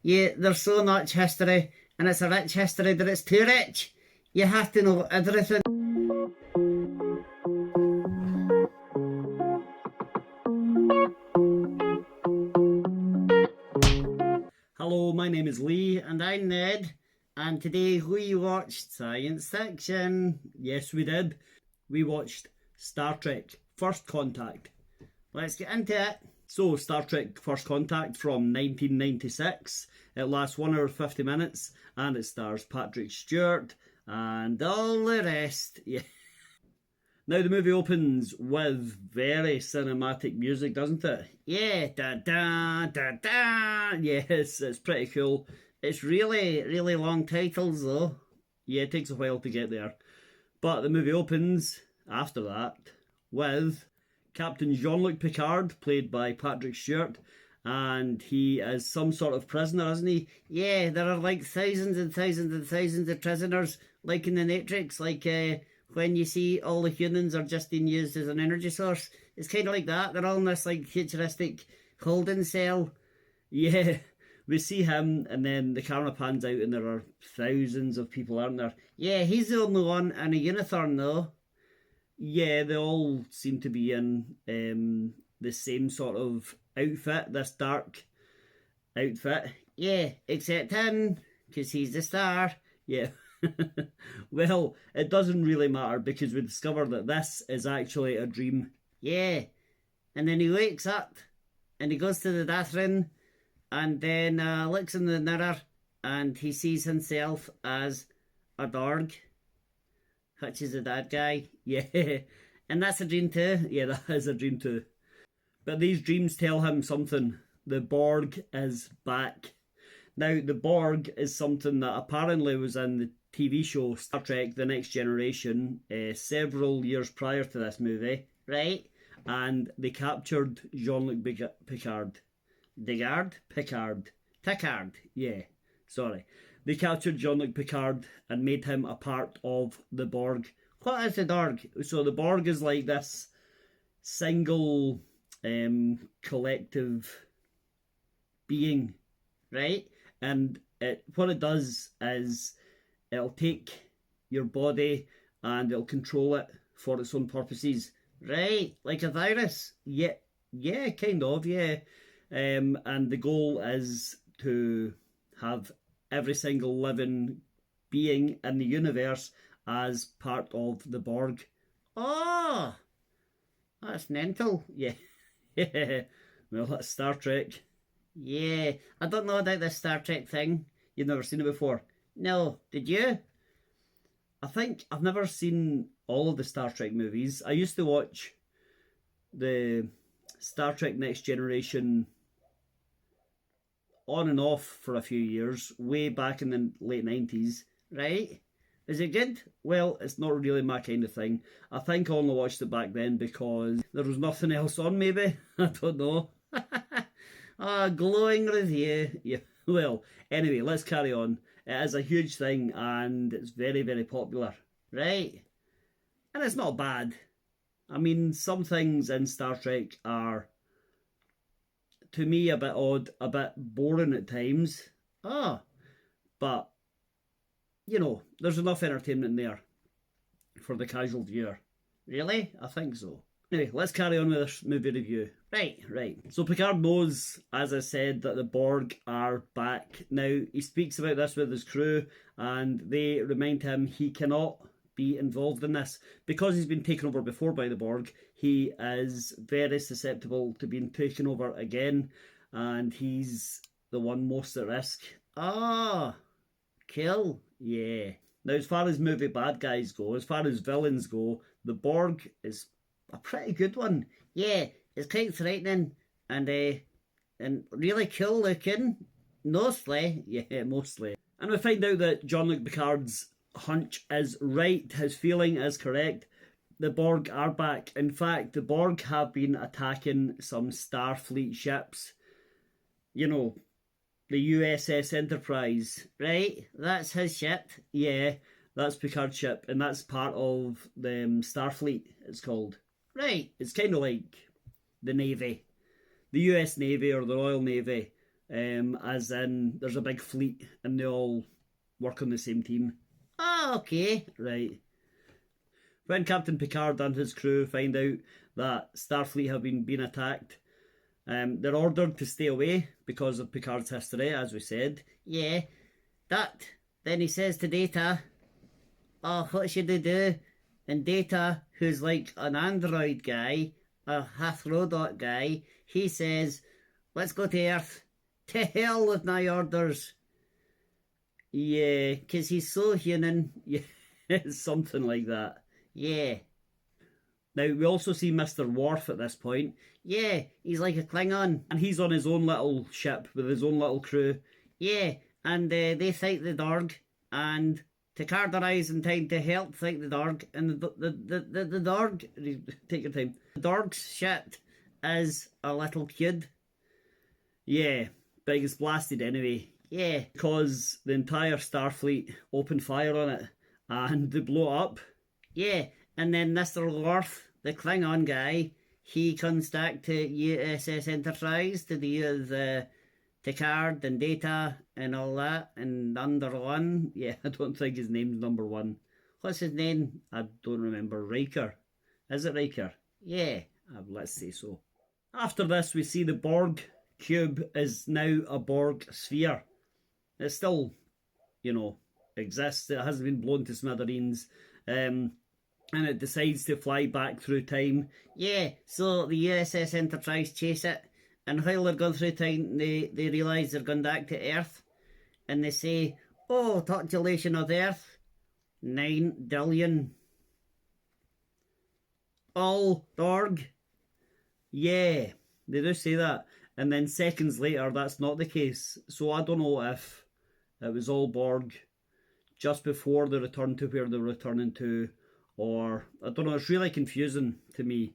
Yeah, there's so much history, and it's a rich history that it's too rich. You have to know everything. Hello, my name is Lee, and I'm Ned, and today we watched science fiction. Yes, we did. We watched Star Trek First Contact. Let's get into it. So, Star Trek First Contact from 1996. It lasts 1 hour 50 minutes and it stars Patrick Stewart and all the rest. Yeah. Now, the movie opens with very cinematic music, doesn't it? Yeah, da da da da. Yes, it's pretty cool. It's really, really long titles though. Yeah, it takes a while to get there. But the movie opens after that with Captain Jean Luc Picard, played by Patrick Stewart, and he is some sort of prisoner, isn't he? Yeah, there are like thousands and thousands and thousands of prisoners, like in the Matrix, like when you see all the humans are just being used as an energy source. It's kind of like that. They're all in this like futuristic holding cell. Yeah, we see him, and then the camera pans out, and there are thousands of people, aren't there? Yeah, he's the only one in a uniform, though. Yeah, they all seem to be in the same sort of outfit, this dark outfit. Yeah, except him, because he's the star. Yeah. Well, it doesn't really matter because we discover that this is actually a dream. Yeah. And then he wakes up and he goes to the bathroom and then looks in the mirror and he sees himself as a dog, which is a bad guy. Yeah. And that's a dream too. Yeah, that is a dream too. But these dreams tell him something. The Borg is back. Now, the Borg is something that apparently was in the TV show Star Trek The Next Generation several years prior to this movie, right? And they captured Jean Luc Picard. Picard, yeah, sorry. They captured Jean Luc Picard and made him a part of the Borg. What is the Borg? So the Borg is like this single collective being, right? And what it does is it'll take your body and it'll control it for its own purposes, right? Like a virus. Yeah, yeah, kind of, yeah. And the goal is to have every single living being in the universe as part of the Borg. Oh, that's mental. Yeah. Yeah. Well, that's Star Trek. Yeah. I don't know about this Star Trek thing. You've never seen it before? No. Did you? I think I've never seen all of the Star Trek movies. I used to watch the Star Trek Next Generation on and off for a few years, way back in the late 90s, right? Is it good? Well, it's not really my kind of thing. I think I only watched it back then because there was nothing else on, maybe. I don't know. Glowing review. Yeah. Well, anyway, let's carry on. It is a huge thing and it's very, very popular, right? And it's not bad. I mean, some things in Star Trek are, to me, a bit odd, a bit boring at times. But, there's enough entertainment there for the casual viewer. Really? I think so. Anyway, let's carry on with this movie review. Right. So Picard knows, as I said, that the Borg are back. Now, he speaks about this with his crew, and they remind him he cannot be involved in this. Because he's been taken over before by the Borg, he is very susceptible to being taken over again, and he's the one most at risk. Kill. Yeah. Now, as far as movie bad guys go, as far as villains go, the Borg is a pretty good one. Yeah, it's quite threatening and really cool looking. Mostly. Yeah, mostly. And we find out that Jean-Luc Picard's hunch is right. His feeling is correct. The Borg are back. In fact, the Borg have been attacking some Starfleet ships. The USS Enterprise, right? That's his ship. Yeah, that's Picard's ship, and that's part of the Starfleet, it's called. Right, it's kind of like the Navy. The US Navy or the Royal Navy. as in there's a big fleet and they all work on the same team. Ah, okay, right. When Captain Picard and his crew find out that Starfleet have been being attacked, they're ordered to stay away because of Picard's history, as we said. Yeah, that. Then he says to Data, oh, what should they do? And Data, who's like an android guy, a half-robot guy, he says, let's go to Earth. To hell with my orders. Yeah, because he's so human. Yeah, something like that. Yeah. Now, we also see Mr. Worf at this point. Yeah, he's like a Klingon. And he's on his own little ship with his own little crew. Yeah, and they fight the Dorg. And Picard arrives in time to help fight the Dorg. And the Dorg... Take your time. The Dorg's shit is a little kid. Yeah, but it gets blasted anyway. Yeah, because the entire Starfleet opened fire on it. And they blow it up. Yeah, and then Mr. Worf, the Klingon guy, he comes back to USS Enterprise to deal with Picard and Data and all that, and number one, yeah, I don't think his name's number one. What's his name? I don't remember. Riker. Is it Riker? Yeah, let's say so. After this, we see the Borg cube is now a Borg sphere. It still, exists. It hasn't been blown to smithereens. And it decides to fly back through time. Yeah, so the USS Enterprise chase it. And while they're going through time, they realise they're going back to Earth. And they say, oh, population of Earth, 9 billion. All Borg. Yeah, they do say that. And then seconds later, that's not the case. So I don't know if it was all Borg just before they returned to where they're returning to, or I don't know, it's really confusing to me.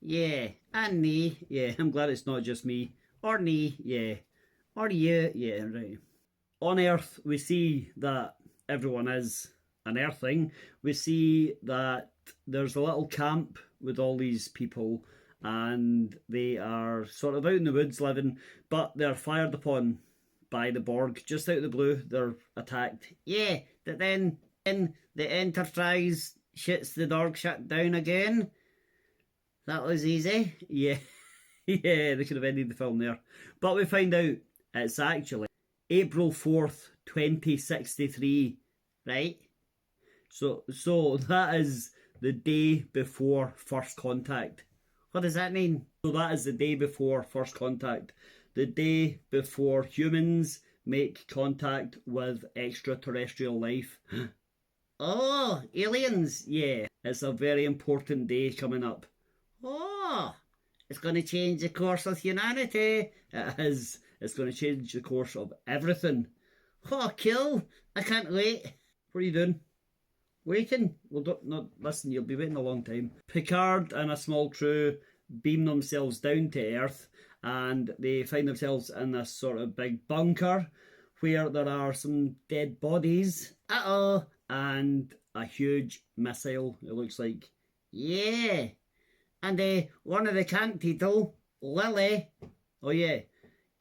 Yeah, and me, yeah, I'm glad it's not just me. Or me, yeah. Or you, yeah, right. On Earth, we see that everyone is an Earthling. We see that there's a little camp with all these people, and they are sort of out in the woods living, but they're fired upon by the Borg. Just out of the blue, they're attacked. Yeah, but then in the Enterprise shits the Borg shut down again. That was easy. Yeah. Yeah, they could have ended the film there. But we find out it's actually April 4th, 2063, right? So that is the day before First Contact. What does that mean? So that is the day before First Contact. The day before humans make contact with extraterrestrial life. Oh, aliens, yeah. It's a very important day coming up. Oh, it's going to change the course of humanity. It is. It's going to change the course of everything. Oh, cool. I can't wait. What are you doing? Waiting? Well, not listen, you'll be waiting a long time. Picard and a small crew beam themselves down to Earth, and they find themselves in this sort of big bunker where there are some dead bodies. Uh-oh. And a huge missile, it looks like. Yeah. And one of the camp people, Lily, oh yeah,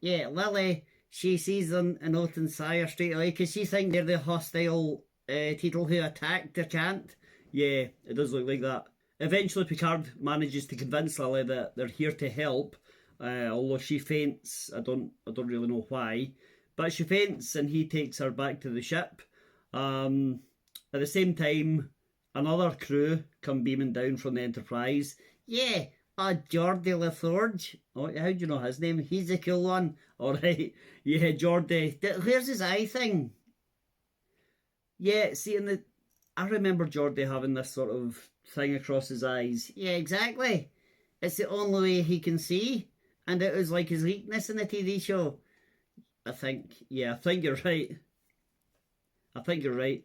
Lily, she sees them and opens fire straight away because she thinks they're the hostile people who attacked their camp. Yeah, it does look like that. Eventually Picard manages to convince Lily that they're here to help, although she faints. I don't really know why, but she faints and he takes her back to the ship. At the same time, another crew come beaming down from the Enterprise. Yeah, Geordie LaForge. Oh, how do you know his name? He's the cool one. Alright, yeah, Geordie. Where's his eye thing? Yeah, see, I remember Geordie having this sort of thing across his eyes. Yeah, exactly. It's the only way he can see. And it was like his weakness in the TV show. I think you're right. I think you're right.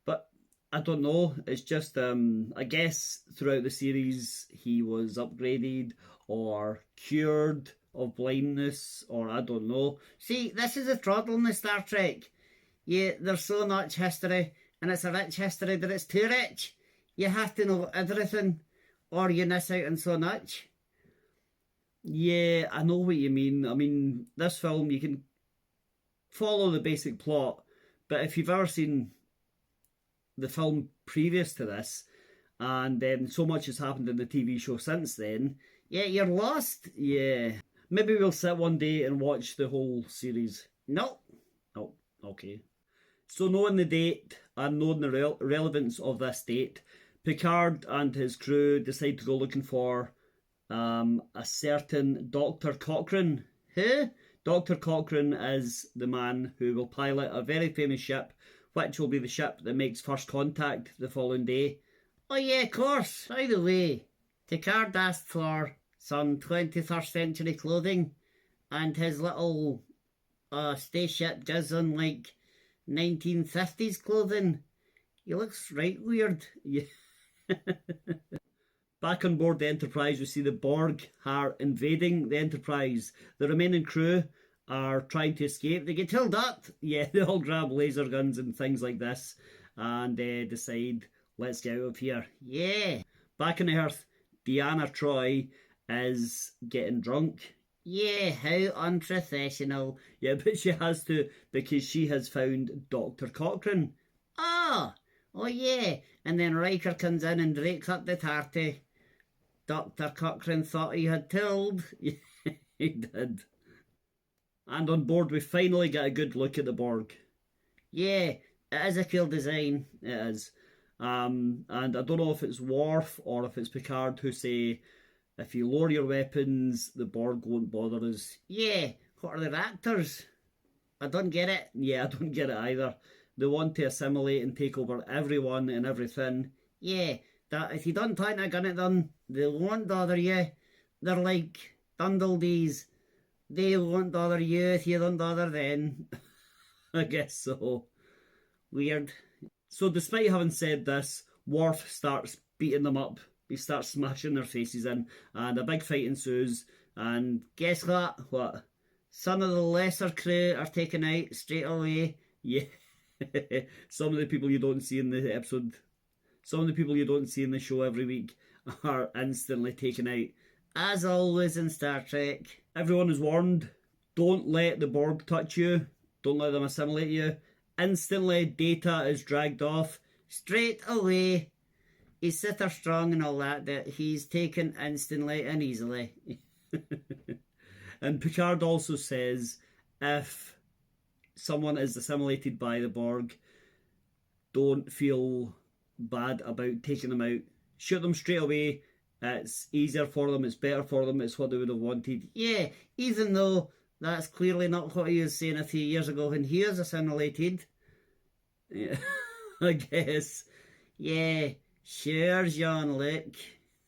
But I don't know. It's just, I guess throughout the series he was upgraded or cured of blindness, or I don't know. See, this is the problem with Star Trek. Yeah, there's so much history, and it's a rich history, but it's too rich. You have to know everything, or you miss out on so much. Yeah, I know what you mean. I mean, this film, you can follow the basic plot, but if you've ever seen the film previous to this, and then so much has happened in the TV show since then, yeah, you're lost. Yeah. Maybe we'll sit one day and watch the whole series. No. Oh, okay. So knowing the date and knowing the relevance of this date, Picard and his crew decide to go looking for a certain Dr. Cochrane. Who? Dr. Cochrane is the man who will pilot a very famous ship, which will be the ship that makes first contact the following day. Oh yeah, of course. By the way, Picard asked for some 21st century clothing, and his little spaceship does on like 1950s clothing. He looks right weird. Yeah. Back on board the Enterprise, we see the Borg are invading the Enterprise. The remaining crew are trying to escape. They get held up. Yeah, they all grab laser guns and things like this and decide, let's get out of here. Yeah. Back on Earth, Deanna Troi is getting drunk. Yeah, how unprofessional. Yeah, but she has to because she has found Dr. Cochrane. Oh yeah. And then Riker comes in and breaks up the party. Dr. Cochrane thought he had told. He did. And on board we finally get a good look at the Borg. Yeah, it is a cool design. It is. And I don't know if it's Worf or if it's Picard who say, if you lower your weapons, the Borg won't bother us. Yeah, what are the Raptors? I don't get it. Yeah, I don't get it either. They want to assimilate and take over everyone and everything. Yeah, that if you don't point a gun at them, they won't bother you. They're like Dundlebees. They won't bother you if you don't bother them. I guess so. Weird. So despite having said this, Worf starts beating them up. He starts smashing their faces in, and a big fight ensues. And guess what? What? Some of the lesser crew are taken out straight away. Yeah. Some of the people you don't see in the episode, some of the people you don't see in the show every week are instantly taken out. As always in Star Trek. Everyone is warned, don't let the Borg touch you. Don't let them assimilate you. Instantly, Data is dragged off straight away. He's super strong and all that he's taken instantly and easily. And Picard also says, if someone is assimilated by the Borg, don't feel bad about taking them out. Shoot them straight away. It's easier for them, it's better for them, it's what they would have wanted. Yeah, even though that's clearly not what he was saying a few years ago when he was assimilated. Yeah, I guess. Yeah, sure, Jean Luc.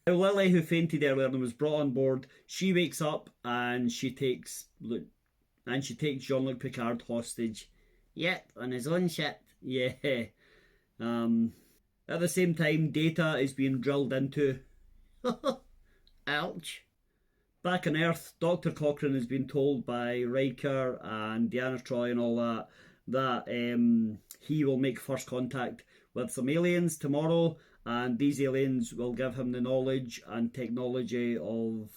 Lily, who fainted earlier and was brought on board, she wakes up and she takes Jean Luc Picard hostage. Yep, on his own ship. Yeah. At the same time, Data is being drilled into. Ouch. Back on Earth, Dr. Cochrane has been told by Riker and Deanna Troi and all that he will make first contact with some aliens tomorrow, and these aliens will give him the knowledge and technology of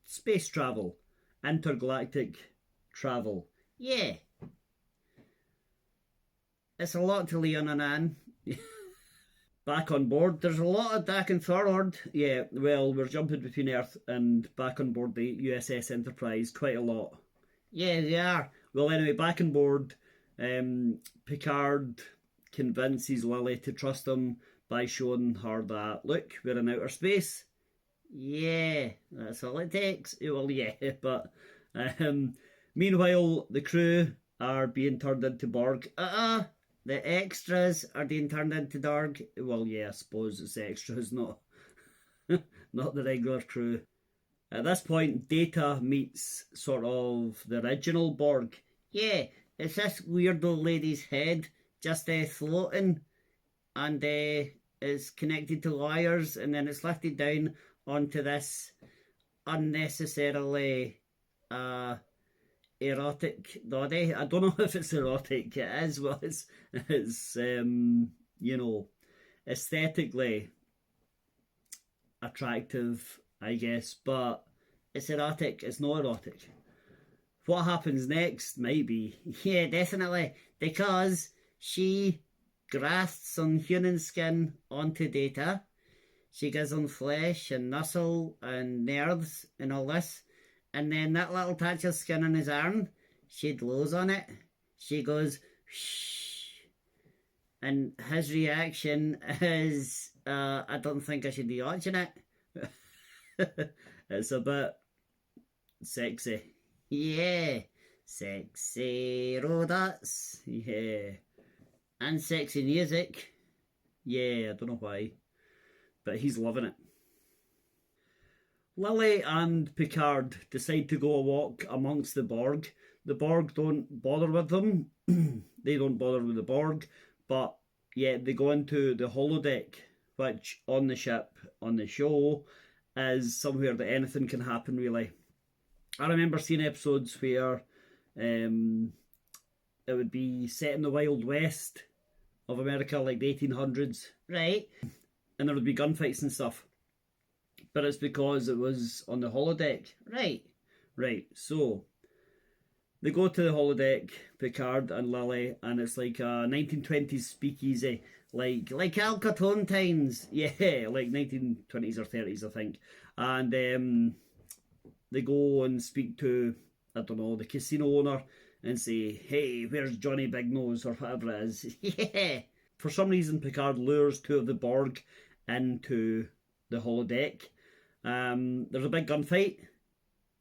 space travel, intergalactic travel. Yeah. It's a lot to Leon and Anne. Back on board, there's a lot of back and forward. Yeah, well, we're jumping between Earth and back on board the USS Enterprise quite a lot. Yeah, they are. Well, anyway, back on board, Picard convinces Lily to trust him by showing her that, look, we're in outer space. Yeah, that's all it takes. Well, yeah, but meanwhile, the crew are being turned into Borg. The extras are being turned into Borg. Well, yeah, I suppose it's extras, not not the regular crew. At this point, Data meets sort of the original Borg. Yeah, it's this weird old lady's head just floating, and is connected to wires, and then it's lifted down onto this unnecessarily erotic body. I don't know if it's erotic. It is. Well, it's aesthetically attractive, I guess, but it's erotic. It's not erotic. What happens next might be, yeah, definitely, because she grafts some human skin onto Data. She gives him flesh and muscle and nerves and all this. And then that little touch of skin on his arm, she blows on it. She goes, shh. And his reaction is, I don't think I should be watching it. It's a bit sexy. Yeah. Sexy robots. Yeah. And sexy music. Yeah, I don't know why. But he's loving it. Lily and Picard decide to go a walk amongst the Borg. The Borg don't bother with them. They don't bother with the Borg. But yeah, they go into the holodeck, which on the ship, on the show, is somewhere that anything can happen, really. I remember seeing episodes where it would be set in the Wild West of America, like the 1800s. Right. And there would be gunfights and stuff. But it's because it was on the holodeck. Right. Right. So they go to the holodeck, Picard and Lily, and it's like a 1920s speakeasy. Like Al Capone times. Yeah, like 1920s or 30s, I think. And they go and speak to, I don't know, the casino owner and say, hey, where's Johnny Big Nose or whatever it is. Yeah. For some reason, Picard lures two of the Borg into the holodeck. There's a big gunfight.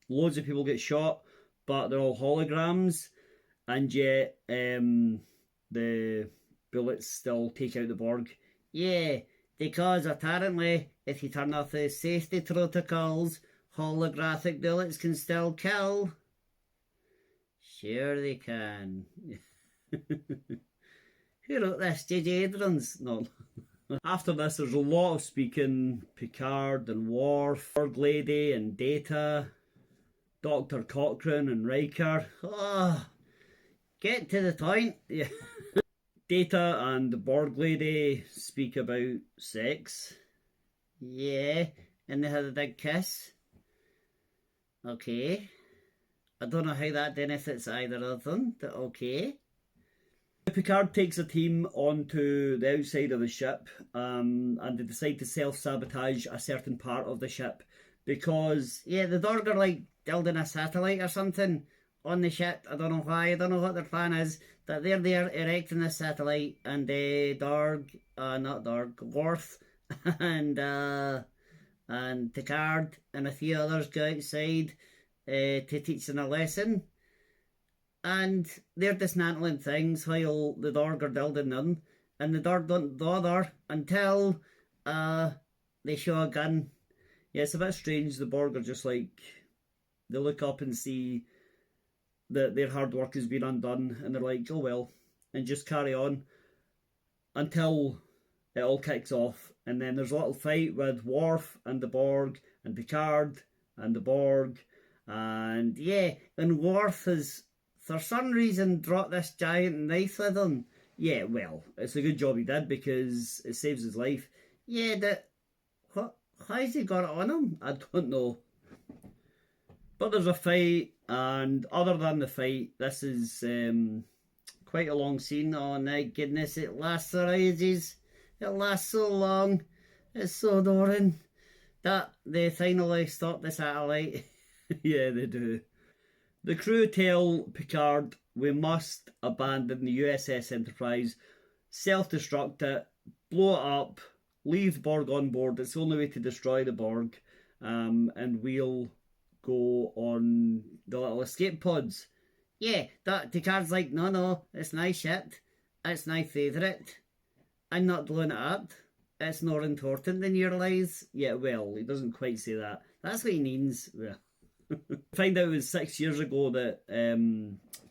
Loads of people get shot, but they're all holograms. And yet, the bullets still take out the Borg. Yeah, because apparently, if you turn off the safety protocols, holographic bullets can still kill. Sure they can. Who wrote this? J.J. Abrams? No. After this, there's a lot of speaking. Picard and Worf, Borg Lady and Data, Dr. Cochrane and Riker. Oh, get to the point. Yeah. Data and the Borg Lady speak about sex. Yeah, and they had a big kiss. Okay. I don't know how that benefits either of them, but okay. Picard takes a team onto the outside of the ship, and they decide to self-sabotage a certain part of the ship because, yeah, the Dorg are like building a satellite or something on the ship. I don't know why, I don't know what their plan is, but they're there erecting this satellite, and Worf and Picard and a few others go outside to teach them a lesson. And they're dismantling things while the Dorg are building them. And the Dorg don't bother until they show a gun. Yeah, it's a bit strange. The Borg are just like, they look up and see that their hard work has been undone. And they're like, oh well. And just carry on until it all kicks off. And then there's a little fight with Worf and the Borg and Picard and the Borg. And yeah, and Worf has, for some reason, brought this giant knife with him. Yeah, well, it's a good job he did because it saves his life. Yeah, how's he got it on him? I don't know. But there's a fight, and other than the fight, this is quite a long scene. Oh my goodness, it lasts for ages. It lasts so long. It's so boring. That they finally stop the satellite. Yeah, they do. The crew tell Picard we must abandon the USS Enterprise, self-destruct it, blow it up, leave Borg on board. It's the only way to destroy the Borg, and we'll go on the little escape pods. Yeah, that Picard's like, no, it's my ship. It's my favourite. I'm not blowing it up. It's more important than your lives. Yeah, well, he doesn't quite say that. That's what he means. Yeah. Find out it was 6 years ago that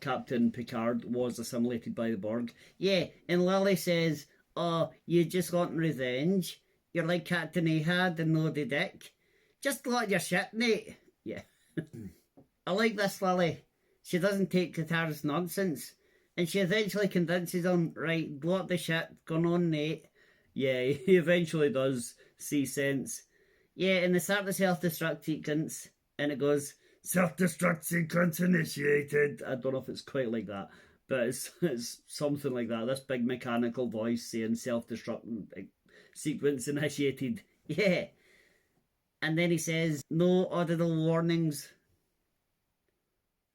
Captain Picard was assimilated by the Borg. Yeah, and Lily says, oh, you just want revenge? You're like Captain Ahab and Lodi Dick. Just blow up your ship, mate. Yeah. I like this Lily. She doesn't take Qatar's nonsense. And she eventually convinces him, right, blow up the ship, going on, mate. Yeah, he eventually does see sense. Yeah, and they start the self-destruct sequence. And it goes Self-destruct sequence initiated. I don't know if it's quite like that, but it's something like that. This big mechanical voice saying self-destruct sequence initiated. Yeah. And then he says, no audible warnings.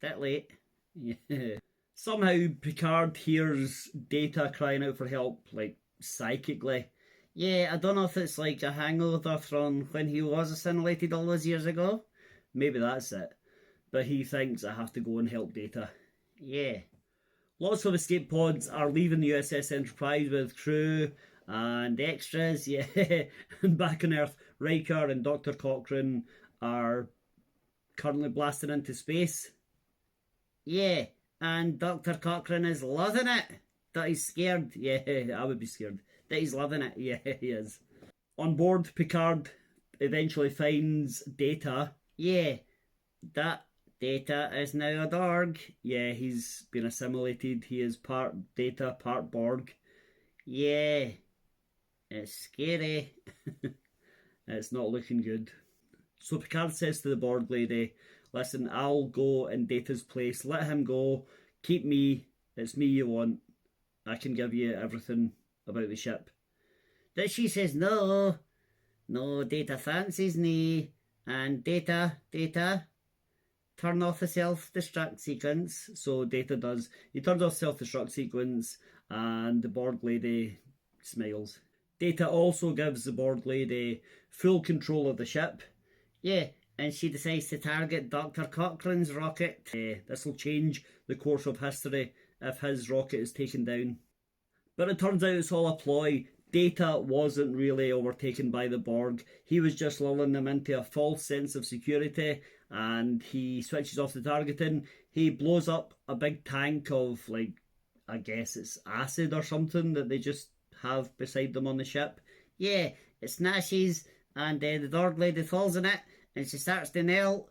That late. Yeah. Somehow Picard hears Data crying out for help, like psychically. Yeah, I don't know if it's like a hangover from when he was assimilated all those years ago. Maybe that's it. But he thinks I have to go and help Data. Yeah. Lots of escape pods are leaving the USS Enterprise with crew and extras, yeah. And back on Earth, Riker and Dr. Cochrane are currently blasting into space. Yeah, and Dr. Cochrane is loving it. That he's scared. Yeah, I would be scared. That he's loving it. Yeah, he is. On board, Picard eventually finds Data. Yeah, that Data is now a Borg. Yeah, he's been assimilated. He is part Data, part Borg. Yeah, it's scary. It's not looking good. So Picard says to the Borg lady, listen, I'll go in Data's place. Let him go. Keep me. It's me you want. I can give you everything about the ship. Then she says, no. No, Data fancies me. And Data, turn off the self-destruct sequence. So Data does. He turns off self-destruct sequence and the Borg lady smiles. Data also gives the Borg lady full control of the ship. Yeah, and she decides to target Dr. Cochrane's rocket. This will change the course of history if his rocket is taken down. But it turns out it's all a ploy. Data wasn't really overtaken by the Borg. He was just lulling them into a false sense of security, and he switches off the targeting. He blows up a big tank of, like, I guess it's acid or something that they just have beside them on the ship. Yeah, it smashes, and the Borg lady falls in it, and she starts to kneel.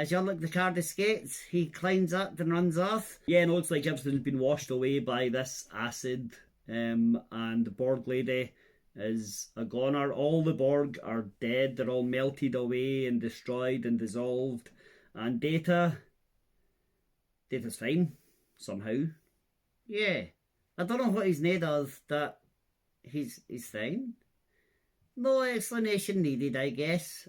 Jean Luc Picard escapes. He climbs up and runs off. Yeah, no, it's like everything's been washed away by this acid. And the Borg lady is a goner. All the Borg are dead. They're all melted away and destroyed and dissolved. And Data's fine somehow. Yeah, I don't know what he's made of that he's fine. No explanation needed, I guess.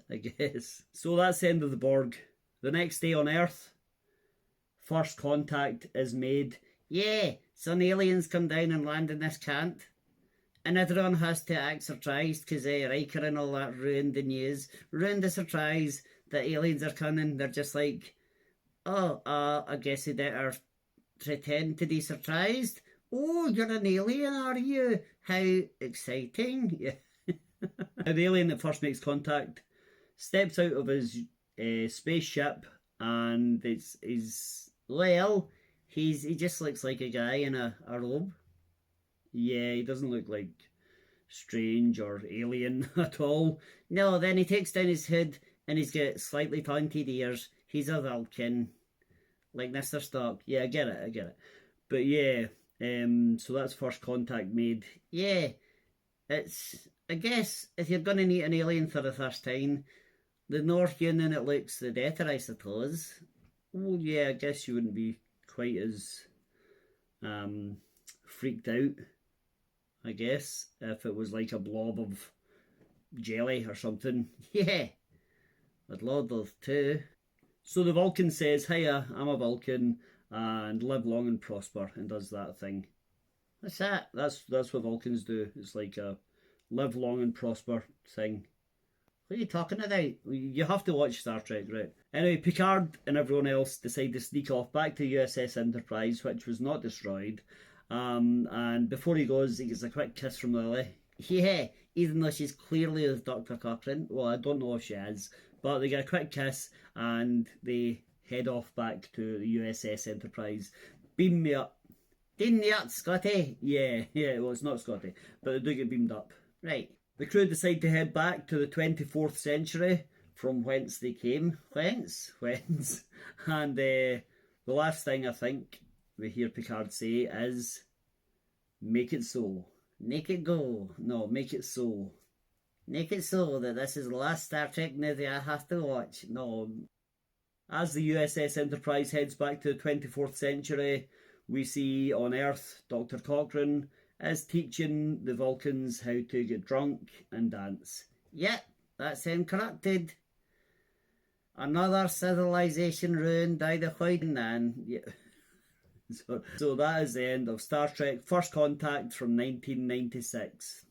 So that's the end of the Borg. The next day on Earth, first contact is made. Yeah, some aliens come down and land in this cant. And everyone has to act surprised because Riker and all that ruined the news. Ruined the surprise that aliens are coming. They're just like, oh, I guess you better pretend to be surprised. Oh, you're an alien, are you? How exciting. Yeah. The alien that first makes contact steps out of his spaceship, and he just looks like a guy in a robe. Yeah, he doesn't look like strange or alien at all. No, then he takes down his hood and he's got slightly pointed ears. He's a Vulcan, like Mr. Spock. Yeah, I get it. But yeah, so that's first contact made. Yeah, I guess if you're going to meet an alien for the first time, the more human it looks, the better, I suppose. Well, yeah, I guess you wouldn't be quite as freaked out, I guess, if it was like a blob of jelly or something. Yeah, I'd love those too. So the Vulcan says, hiya, I'm a Vulcan, and live long and prosper, and does that thing. What's that? That's what Vulcans do. It's like a live long and prosper thing. What are you talking about? You have to watch Star Trek, right? Anyway, Picard and everyone else decide to sneak off back to USS Enterprise, which was not destroyed. And before he goes, he gets a quick kiss from Lily. Yeah, even though she's clearly with Dr. Cochrane. Well, I don't know if she is, but they get a quick kiss and they head off back to the USS Enterprise. Beam me up. Beam me up, Scotty. Yeah, well, it's not Scotty, but they do get beamed up. Right. The crew decide to head back to the 24th century from whence they came. Whence? And the last thing I think we hear Picard say is, make it so. Make it go. No, make it so. Make it so that this is the last Star Trek movie I have to watch. No. As the USS Enterprise heads back to the 24th century, we see on Earth Dr. Cochrane is teaching the Vulcans how to get drunk and dance. Yep, that's him corrupted. Another civilization ruined by the Hoyden man. Yeah. So that is the end of Star Trek First Contact from 1996.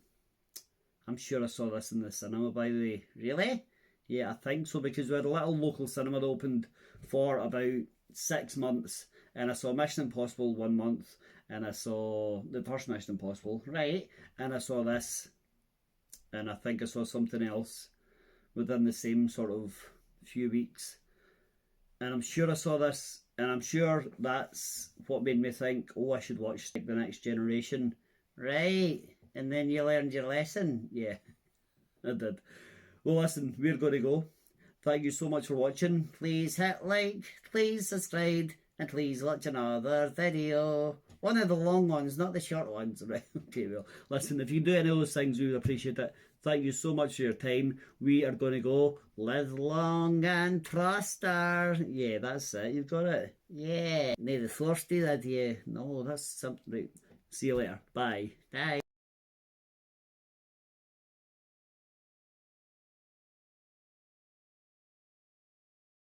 I'm sure I saw this in the cinema, by the way. Really? Yeah, I think so, because we had a little local cinema that opened for about 6 months, and I saw Mission Impossible 1 month, and I saw the first Mission Impossible, right? And I saw this, and I think I saw something else within the same sort of few weeks. And I'm sure I saw this, and I'm sure that's what made me think, oh, I should watch The Next Generation. Right, and then you learned your lesson. Yeah, I did. Well, listen, we're going to go. Thank you so much for watching. Please hit like, please subscribe, and please watch another video. One of the long ones, not the short ones. Right, okay, well, listen, if you do any of those things, we would appreciate it. Thank you so much for your time. We are going to go. Live long and prosper. Yeah, that's it. You've got it. Yeah. Nay, the thirsty, did you? No, that's something. Right. See you later. Bye. Bye.